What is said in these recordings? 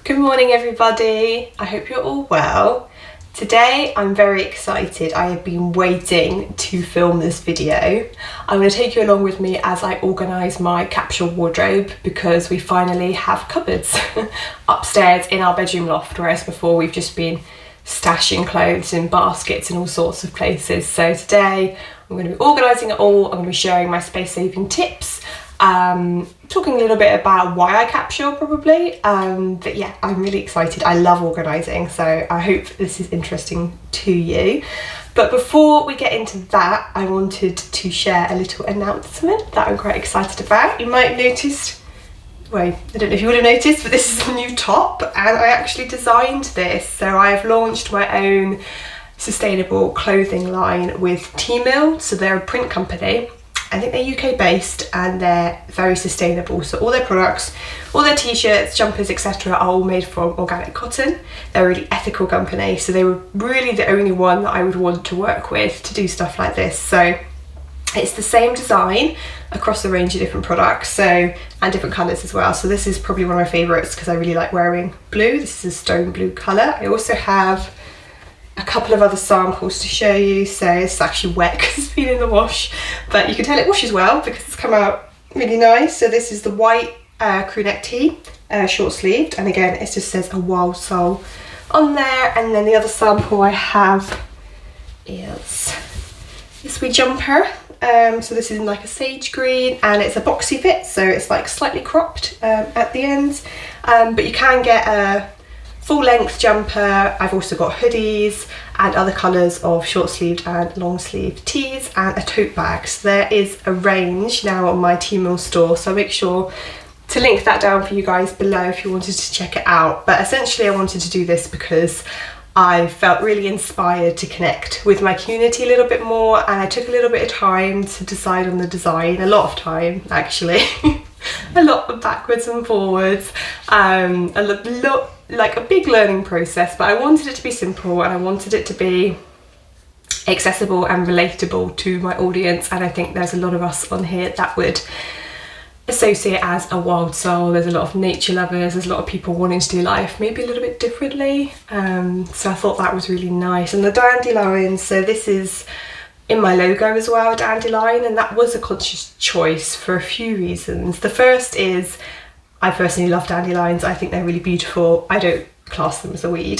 Good morning everybody, I hope you're all well. Today I'm very excited. I have been waiting to film this video. I'm going to take you along with me as I organise my capsule wardrobe because we finally have cupboards upstairs in our bedroom loft, whereas before we've just been stashing clothes in baskets in all sorts of places. So today I'm going to be organising it all. I'm going to be sharing my space saving tips, talking a little bit about why I capsule probably, but yeah, I'm really excited. I love organising, so I hope this is interesting to you. But before we get into that, I wanted to share a little announcement that I'm quite excited about. You might have noticed, well, I don't know if you would have noticed, but this is a new top and I actually designed this. So I've launched my own sustainable clothing line with T-Mill. So they're a print company. I think they're UK based and they're very sustainable. So all their products, all their t-shirts, jumpers, etc. are all made from organic cotton. They're a really ethical company. So they were really the only one that I would want to work with to do stuff like this. So it's the same design across a range of different products, and different colours as well. So this is probably one of my favourites because I really like wearing blue. This is a stone blue colour. I also have a couple of other samples to show you. So it's actually wet because it's been in the wash, but you can tell it washes well because it's come out really nice. So this is the white crew neck tee, short sleeved, and again it just says a wild soul on there. And then the other sample I have is this wee jumper. So this is in like a sage green and it's a boxy fit, so it's like slightly cropped at the ends, but you can get a full length jumper. I've also got hoodies and other colours of short sleeved and long sleeved tees and a tote bag. So there is a range now on my T-Mill store, so I'll make sure to link that down for you guys below if you wanted to check it out. But essentially I wanted to do this because I felt really inspired to connect with my community a little bit more, and I took a little bit of time to decide on the design, a lot of time actually, a lot of backwards and forwards, like a big learning process, but I wanted it to be simple and I wanted it to be accessible and relatable to my audience, and I think there's a lot of us on here that would associate as a wild soul. There's a lot of nature lovers, there's a lot of people wanting to do life maybe a little bit differently, so I thought that was really nice. And the dandelions, so this is in my logo as well, dandelion, and that was a conscious choice for a few reasons. The first is I personally love dandelions. I think they're really beautiful. I don't class them as a weed.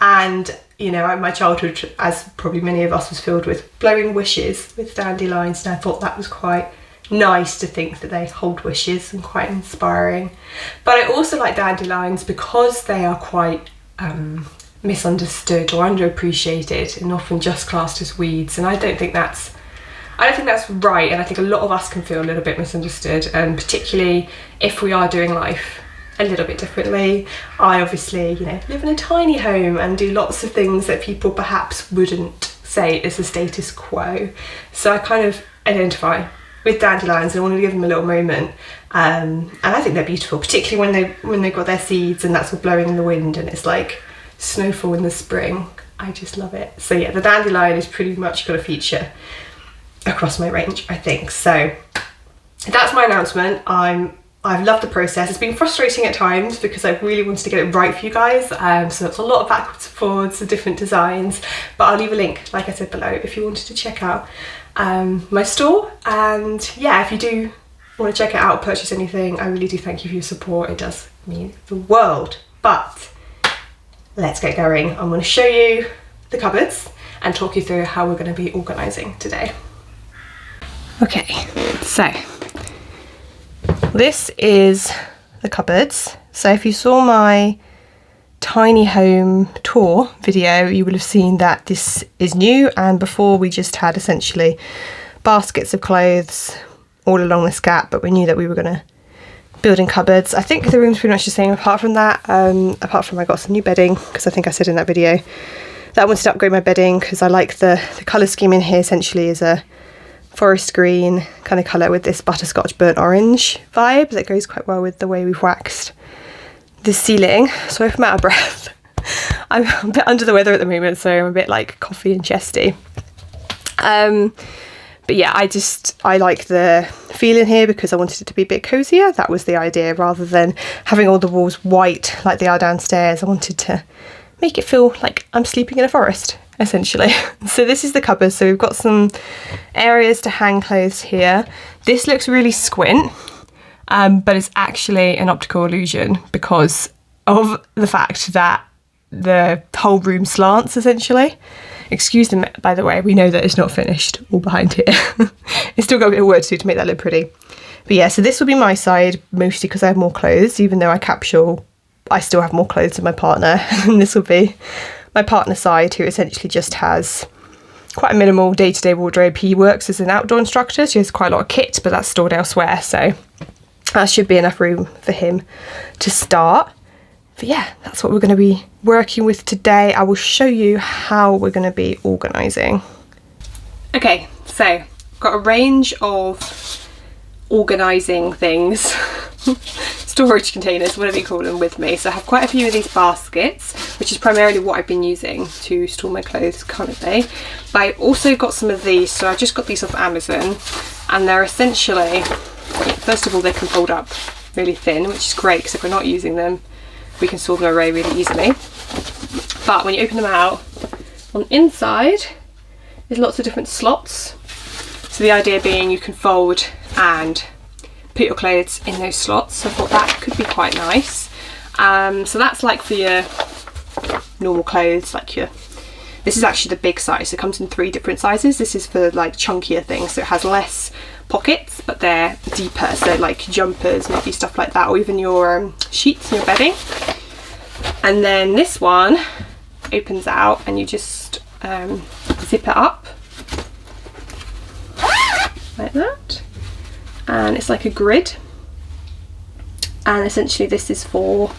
And you know, my childhood, as probably many of us, was filled with blowing wishes with dandelions, and I thought that was quite nice to think that they hold wishes and quite inspiring. But I also like dandelions because they are quite misunderstood or underappreciated and often just classed as weeds, and I don't think that's right, and I think a lot of us can feel a little bit misunderstood, and particularly if we are doing life a little bit differently. I obviously, you know, live in a tiny home and do lots of things that people perhaps wouldn't say is the status quo. So I kind of identify with dandelions and I want to give them a little moment, and I think they're beautiful, particularly when they've got their seeds and that's all blowing in the wind and it's like snowfall in the spring. I just love it. So yeah, the dandelion is pretty much got a feature across my range, I think. So that's my announcement. I've loved the process. It's been frustrating at times because I really wanted to get it right for you guys, so it's a lot of backwards and forwards of different designs, but I'll leave a link, like I said, below if you wanted to check out my store. And yeah, if you do want to check it out, purchase anything, I really do thank you for your support. It does mean the world. But let's get going. I'm going to show you the cupboards and talk you through how we're going to be organising today. Okay, so this is the cupboards. So if you saw my tiny home tour video, you will have seen that this is new, and before we just had essentially baskets of clothes all along this gap, but we knew that we were going to build in cupboards. I think the room's pretty much the same apart from that, apart from I got some new bedding because I think I said in that video that I wanted to upgrade my bedding because I like the colour scheme in here. Essentially is a forest green kind of colour with this butterscotch burnt orange vibe that goes quite well with the way we've waxed the ceiling. So if I'm out of breath, I'm a bit under the weather at the moment, so I'm a bit like coffee and chesty. But yeah, I like the feeling here because I wanted it to be a bit cozier. That was the idea, rather than having all the walls white like they are downstairs. I wanted to make it feel like I'm sleeping in a forest, essentially. So this is the cupboard. So we've got some areas to hang clothes here. This looks really squint, but it's actually an optical illusion because of the fact that the whole room slants, essentially. Excuse them, by the way, we know that it's not finished, all behind here. It's still got a bit of work to do to make that look pretty. But yeah, so this will be my side, mostly because I have more clothes. Even though I capsule, I still have more clothes than my partner. And this will be my partner's side, who essentially just has quite a minimal day-to-day wardrobe. He works as an outdoor instructor, so he has quite a lot of kit, but that's stored elsewhere. So that should be enough room for him to start. But yeah, that's what we're going to be working with today. I will show you how we're going to be organising. Okay, so I've got a range of organising things, storage containers, whatever you call them, with me. So I have quite a few of these baskets, which is primarily what I've been using to store my clothes currently. But I also got some of these, so I just got these off Amazon, and they're essentially, first of all, they can fold up really thin, which is great because if we're not using them, we can store them away really easily. But when you open them out, on the inside there's lots of different slots. So the idea being you can fold and put your clothes in those slots. So I thought that could be quite nice. So that's like for your normal clothes, this is actually the big size. It comes in 3 different sizes. This is for like chunkier things, so it has less pockets, but they're deeper, so like jumpers, maybe stuff like that, or even your sheets and your bedding. And then this one opens out and you just zip it up like that, and it's like a grid, and essentially this is for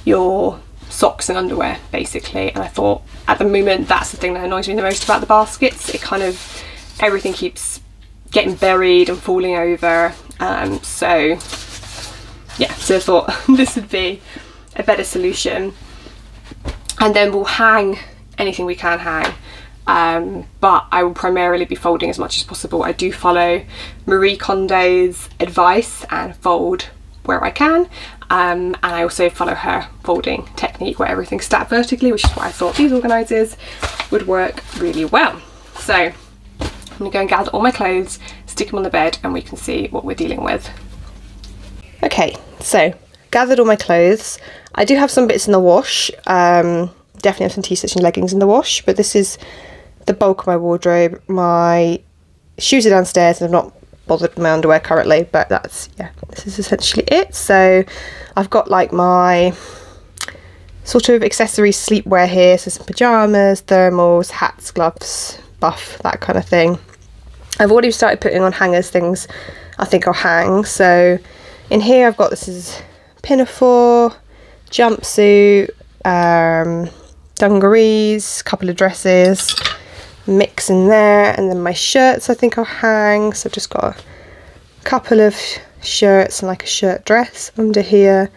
your socks and underwear basically. And I thought at the moment that's the thing that annoys me the most about the baskets. It kind of, everything keeps getting buried and falling over, so yeah, so I thought this would be a better solution. And then we'll hang anything we can hang, but I will primarily be folding as much as possible. I do follow Marie Kondo's advice and fold where I can, and I also follow her folding technique where everything's stacked vertically, which is why I thought these organisers would work really well. So I'm gonna go and gather all my clothes, stick them on the bed, and we can see what we're dealing with. Okay, so gathered all my clothes. I do have some bits in the wash, definitely have some t-shirts and leggings in the wash, but this is the bulk of my wardrobe. My shoes are downstairs and I've not bothered with my underwear currently, but that's, yeah, this is essentially it. So I've got like my sort of accessory sleepwear here, so some pyjamas, thermals, hats, gloves, buff, that kind of thing. I've already started putting on hangers, things I think I'll hang. So in here I've got, this is pinafore, jumpsuit, dungarees, couple of dresses, mix in there, and then my shirts I think I'll hang. So I've just got a couple of shirts and like a shirt dress under here,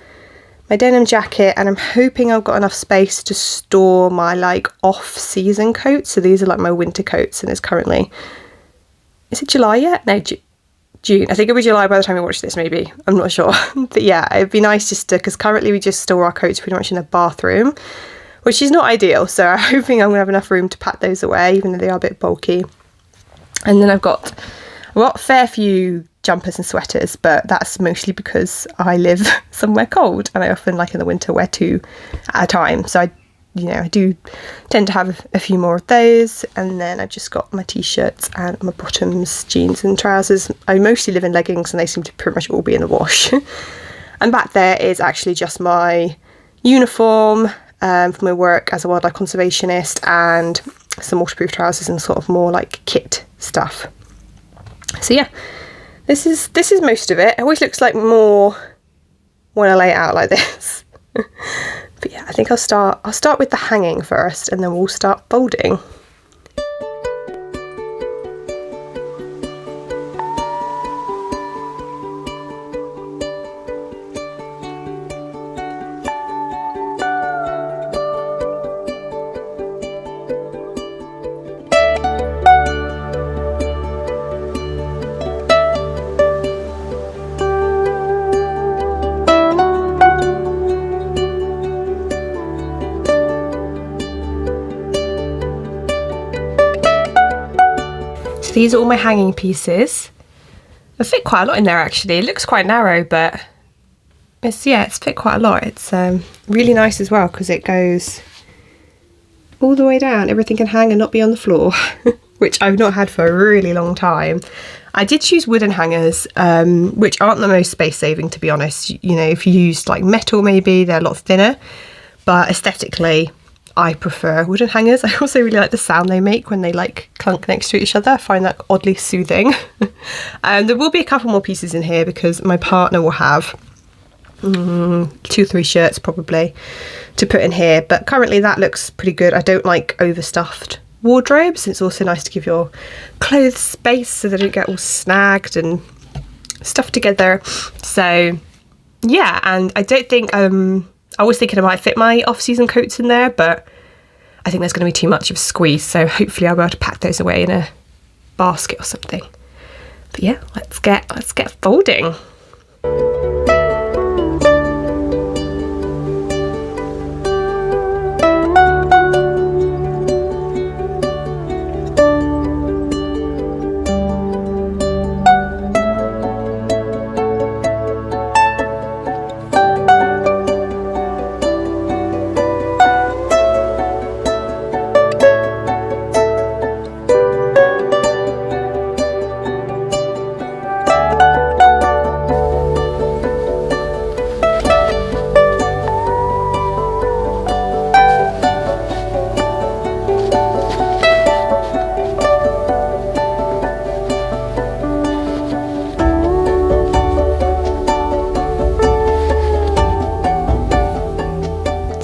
my denim jacket, and I'm hoping I've got enough space to store my like off-season coats. So these are like my winter coats, and it's currently, is it July yet? No, June. I think it'll be July by the time you watch this, maybe. I'm not sure. But yeah, it'd be nice just to, because currently we just store our coats pretty much in the bathroom, which is not ideal. So I'm hoping I'm going to have enough room to pack those away, even though they are a bit bulky. And then I've got a fair few jumpers and sweaters, but that's mostly because I live somewhere cold and I often, like in the winter, wear 2 at a time. So I do tend to have a few more of those. And then I've just got my t-shirts and my bottoms, jeans and trousers. I mostly live in leggings and they seem to pretty much all be in the wash. And back there is actually just my uniform for my work as a wildlife conservationist, and some waterproof trousers and sort of more like kit stuff. So yeah, this is most of it. It always looks like more when I lay it out like this. But yeah, I think I'll start with the hanging first, and then we'll start folding. So these are all my hanging pieces. I fit quite a lot in there actually. It looks quite narrow, but it's fit quite a lot. It's really nice as well because it goes all the way down. Everything can hang and not be on the floor, which I've not had for a really long time. I did choose wooden hangers, which aren't the most space saving, to be honest. You know, if you used like metal, maybe they're a lot thinner, but aesthetically, I prefer wooden hangers. I also really like the sound they make when they like clunk next to each other. I find that oddly soothing. There will be a couple more pieces in here because my partner will have 2 or 3 shirts probably to put in here, but currently that looks pretty good. I don't like overstuffed wardrobes. It's also nice to give your clothes space so they don't get all snagged and stuffed together. So yeah, and I don't think I was thinking I might fit my off-season coats in there, but I think there's going to be too much of a squeeze, so hopefully I'll be able to pack those away in a basket or something. But yeah, let's get folding.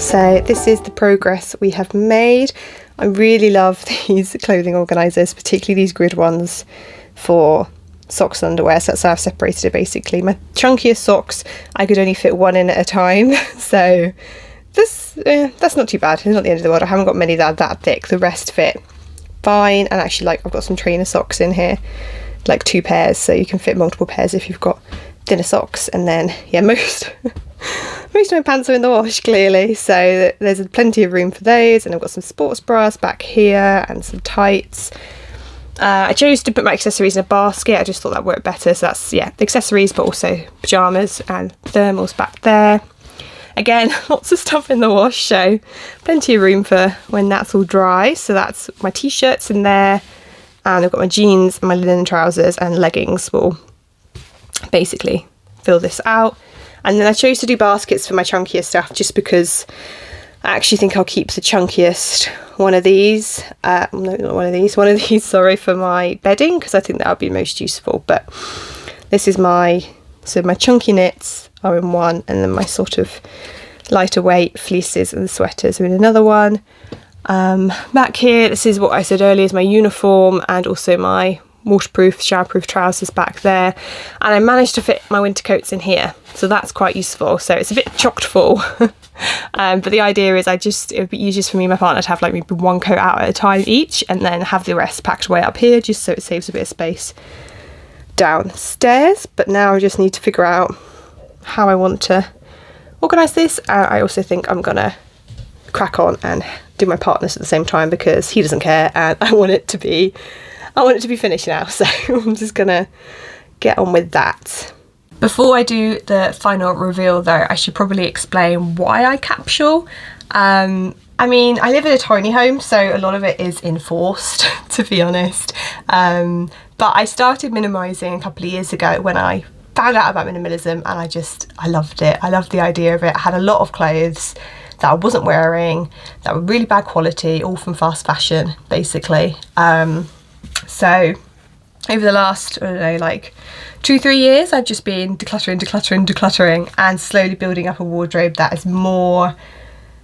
So this is the progress we have made. I really love these clothing organisers, particularly these grid ones for socks and underwear. So that's how I've separated it basically. My chunkiest socks, I could only fit 1 in at a time. So that's not too bad. It's not the end of the world. I haven't got many that are that thick. The rest fit fine. And actually, like, I've got some trainer socks in here, like 2 pairs. So you can fit multiple pairs if you've got thinner socks. And then, yeah, most of my pants are in the wash, clearly, so there's plenty of room for those. And I've got some sports bras back here and some tights. I chose to put my accessories in a basket. I just thought that worked better. So that's, yeah, the accessories, but also pyjamas and thermals back there. Again, lots of stuff in the wash, so plenty of room for when that's all dry. So that's my t-shirts in there, and I've got my jeans and my linen trousers and leggings will basically fill this out. And then I chose to do baskets for my chunkier stuff just because I actually think I'll keep the chunkiest one of these, one of these, sorry, for my bedding, because I think that would be most useful. But this is my chunky knits are in one, and then my sort of lighter weight fleeces and the sweaters are in another one. Back here, this is what I said earlier is my uniform, and also my waterproof, showerproof trousers back there, and I managed to fit my winter coats in here, so that's quite useful. So it's a bit chocked full, but the idea is it would be easiest for me and my partner to have like maybe 1 coat out at a time each, and then have the rest packed away up here, just so it saves a bit of space downstairs. But now I just need to figure out how I want to organise this. I also think I'm gonna crack on and do my partner's at the same time because he doesn't care, and I want it to be finished now, so I'm just gonna get on with that. Before I do the final reveal though, I should probably explain why I capsule. I mean, I live in a tiny home, so a lot of it is enforced, to be honest. But I started minimising a couple of years ago when I found out about minimalism, and I loved it. I loved the idea of it. I had a lot of clothes that I wasn't wearing, that were really bad quality, all from fast fashion, basically. So over the last, I don't know, like 2-3 years, I've just been decluttering and slowly building up a wardrobe that is more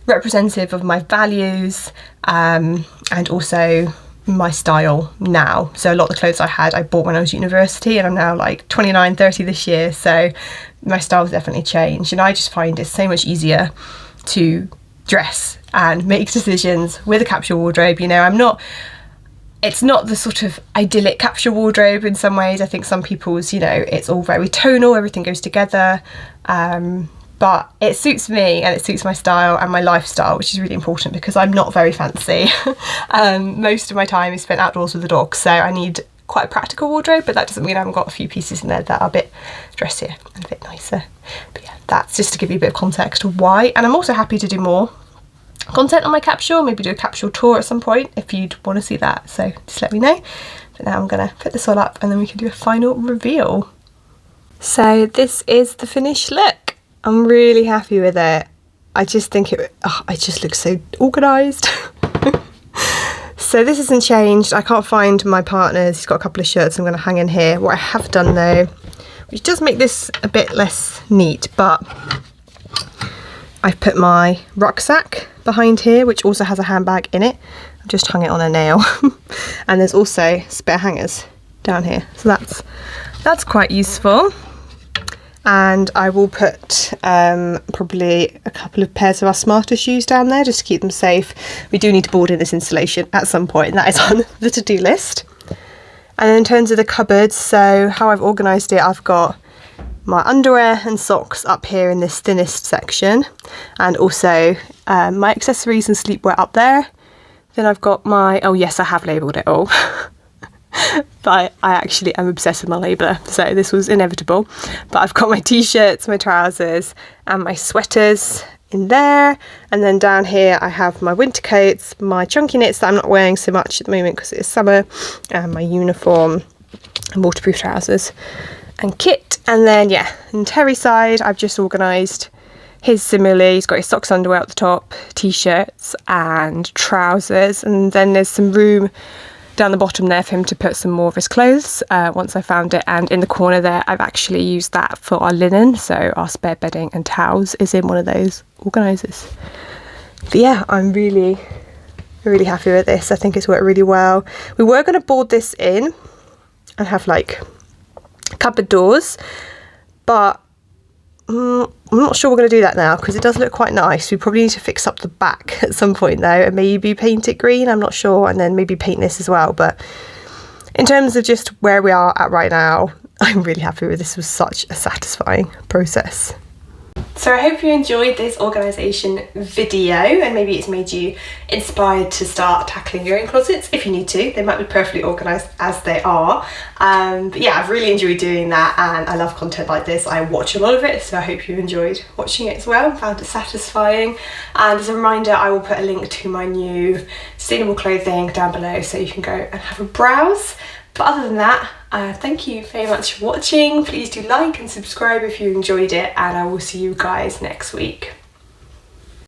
representative of my values, and also my style now. So a lot of the clothes I bought when I was at university, and I'm now like 29, 30 this year, so my style's definitely changed, and I just find it so much easier to dress and make decisions with a capsule wardrobe. You know, it's not the sort of idyllic capsule wardrobe in some ways. I think some people's, you know, it's all very tonal, everything goes together, but it suits me and it suits my style and my lifestyle, which is really important because I'm not very fancy. Most of my time is spent outdoors with the dog, so I need quite a practical wardrobe, but that doesn't mean I haven't got a few pieces in there that are a bit dressier and a bit nicer. But yeah, that's just to give you a bit of context of why. And I'm also happy to do more content on my capsule, maybe do a capsule tour at some point if you'd want to see that, so just let me know. But now I'm gonna put this all up and then we can do a final reveal. So this is the finished look. I'm really happy with it. I just think it just looks so organised. So this hasn't changed. I can't find my partner's. He's got a couple of shirts I'm going to hang in here. What I have done though, which does make this a bit less neat, but I've put my rucksack behind here, which also has a handbag in it. I've just hung it on a nail. And there's also spare hangers down here. So that's quite useful. And I will put probably a couple of pairs of our smarter shoes down there just to keep them safe. We do need to board in this installation at some point, and that is on the to-do list. And then in terms of the cupboards, so how I've organised it, I've got my underwear and socks up here in this thinnest section, and also my accessories and sleepwear up there. Then I've got my, oh yes, I have labelled it all. But I actually am obsessed with my labeler, so this was inevitable. But I've got my t-shirts, my trousers and my sweaters in there, and then down here I have my winter coats, my chunky knits that I'm not wearing so much at the moment because it is summer, and my uniform and waterproof trousers and kit. And then yeah, on Terry's side I've just organised his similarly. He's got his socks, underwear at the top, t-shirts and trousers, and then there's some room down the bottom there for him to put some more of his clothes once I found it. And in the corner there I've actually used that for our linen, so our spare bedding and towels is in one of those organisers. But yeah, I'm really happy with this. I think it's worked really well. We were going to board this in and have like cupboard doors, but I'm not sure we're going to do that now because it does look quite nice. We probably need to fix up the back at some point though, and maybe paint it green, I'm not sure, and then maybe paint this as well. But in terms of just where we are at right now, I'm really happy with this. It was such a satisfying process. So I hope you enjoyed this organisation video, and maybe it's made you inspired to start tackling your own closets if you need to. They might be perfectly organised as they are. But yeah, I've really enjoyed doing that, and I love content like this. I watch a lot of it, so I hope you enjoyed watching it as well and found it satisfying. And as a reminder, I will put a link to my new sustainable clothing down below so you can go and have a browse. But other than that, thank you very much for watching. Please do like and subscribe if you enjoyed it, and I will see you guys next week.